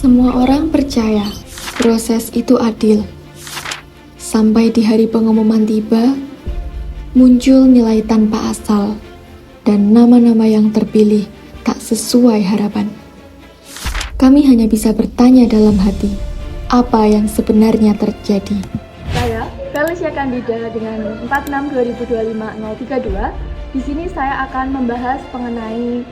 Semua orang percaya proses itu adil. Sampai di hari pengumuman tiba, muncul nilai tanpa asal dan nama-nama yang terpilih tak sesuai harapan. Kami hanya bisa bertanya dalam hati, apa yang sebenarnya terjadi? Saya, Felicia Candida dengan 46/2025-032. Di sini saya akan membahas mengenai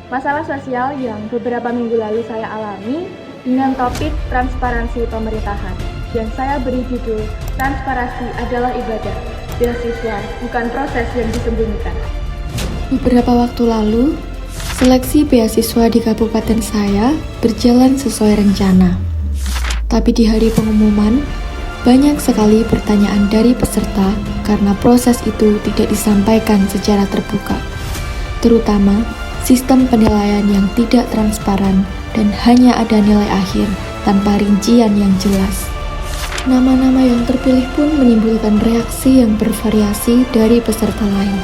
masalah sosial yang beberapa minggu lalu saya alami dengan topik transparansi pemerintahan. Yang saya beri judul, Transparansi adalah ibadah, beasiswa bukan proses yang disembunyikan. Beberapa waktu lalu, seleksi beasiswa di kabupaten saya berjalan sesuai rencana. Tapi di hari pengumuman, banyak sekali pertanyaan dari peserta karena proses itu tidak disampaikan secara terbuka. Terutama, sistem penilaian yang tidak transparan dan hanya ada nilai akhir tanpa rincian yang jelas. Nama-nama yang terpilih pun menimbulkan reaksi yang bervariasi dari peserta lain.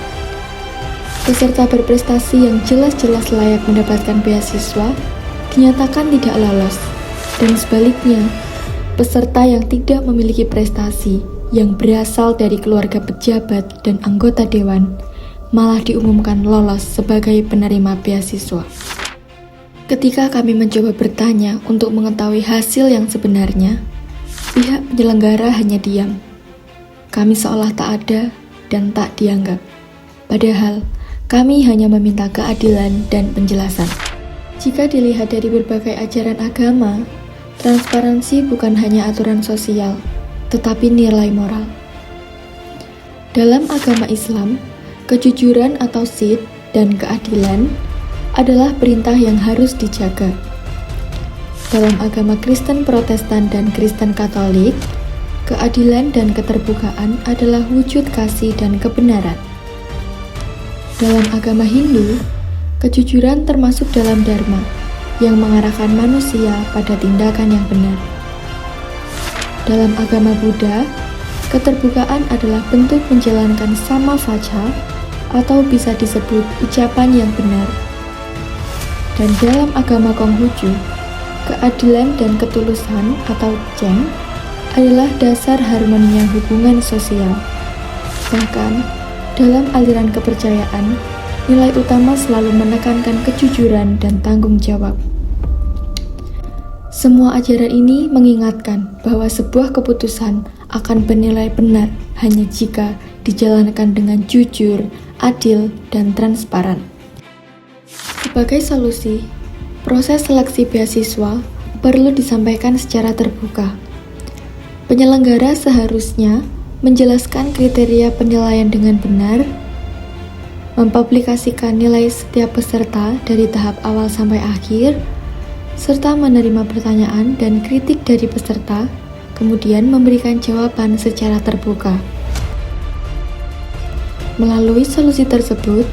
Peserta berprestasi yang jelas-jelas layak mendapatkan beasiswa dinyatakan tidak lolos, dan sebaliknya, peserta yang tidak memiliki prestasi yang berasal dari keluarga pejabat dan anggota dewan malah diumumkan lolos sebagai penerima beasiswa. Ketika kami mencoba bertanya untuk mengetahui hasil yang sebenarnya, pihak penyelenggara hanya diam. Kami seolah tak ada dan tak dianggap. Padahal, kami hanya meminta keadilan dan penjelasan. Jika dilihat dari berbagai ajaran agama, transparansi bukan hanya aturan sosial, tetapi nilai moral. Dalam agama Islam, kejujuran atau shid dan keadilan adalah perintah yang harus dijaga. Dalam agama Kristen Protestan dan Kristen Katolik, keadilan dan keterbukaan adalah wujud kasih dan kebenaran. Dalam agama Hindu, kejujuran termasuk dalam dharma yang mengarahkan manusia pada tindakan yang benar. Dalam agama Buddha, keterbukaan adalah bentuk menjalankan samavacca atau bisa disebut ucapan yang benar. Dan dalam agama Konghucu, keadilan dan ketulusan atau Cheng adalah dasar harmoninya hubungan sosial. Bahkan, dalam aliran kepercayaan, nilai utama selalu menekankan kejujuran dan tanggung jawab. Semua ajaran ini mengingatkan bahwa sebuah keputusan akan bernilai benar hanya jika dijalankan dengan jujur, adil, dan transparan. Sebagai solusi, proses seleksi beasiswa perlu disampaikan secara terbuka. Penyelenggara seharusnya menjelaskan kriteria penilaian dengan benar, mempublikasikan nilai setiap peserta dari tahap awal sampai akhir, serta menerima pertanyaan dan kritik dari peserta, kemudian memberikan jawaban secara terbuka. Melalui solusi tersebut,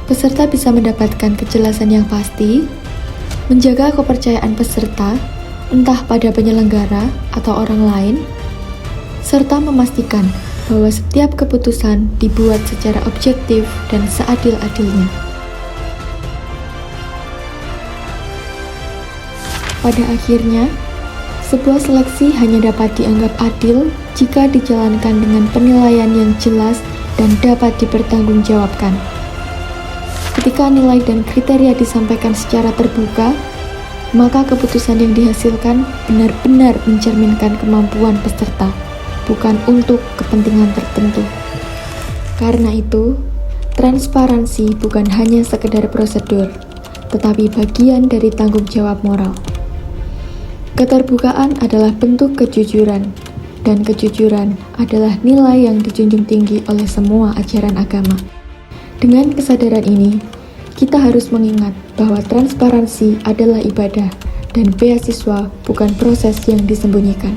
peserta bisa mendapatkan kejelasan yang pasti, menjaga kepercayaan peserta, entah pada penyelenggara atau orang lain, serta memastikan bahwa setiap keputusan dibuat secara objektif dan seadil-adilnya. Pada akhirnya, sebuah seleksi hanya dapat dianggap adil jika dijalankan dengan penilaian yang jelas dan dapat dipertanggungjawabkan. Ketika nilai dan kriteria disampaikan secara terbuka, maka keputusan yang dihasilkan benar-benar mencerminkan kemampuan peserta, bukan untuk kepentingan tertentu. Karena itu, transparansi bukan hanya sekedar prosedur, tetapi bagian dari tanggung jawab moral. Keterbukaan adalah bentuk kejujuran, dan kejujuran adalah nilai yang dijunjung tinggi oleh semua ajaran agama. Dengan kesadaran ini, kita harus mengingat bahwa transparansi adalah ibadah dan beasiswa bukan proses yang disembunyikan.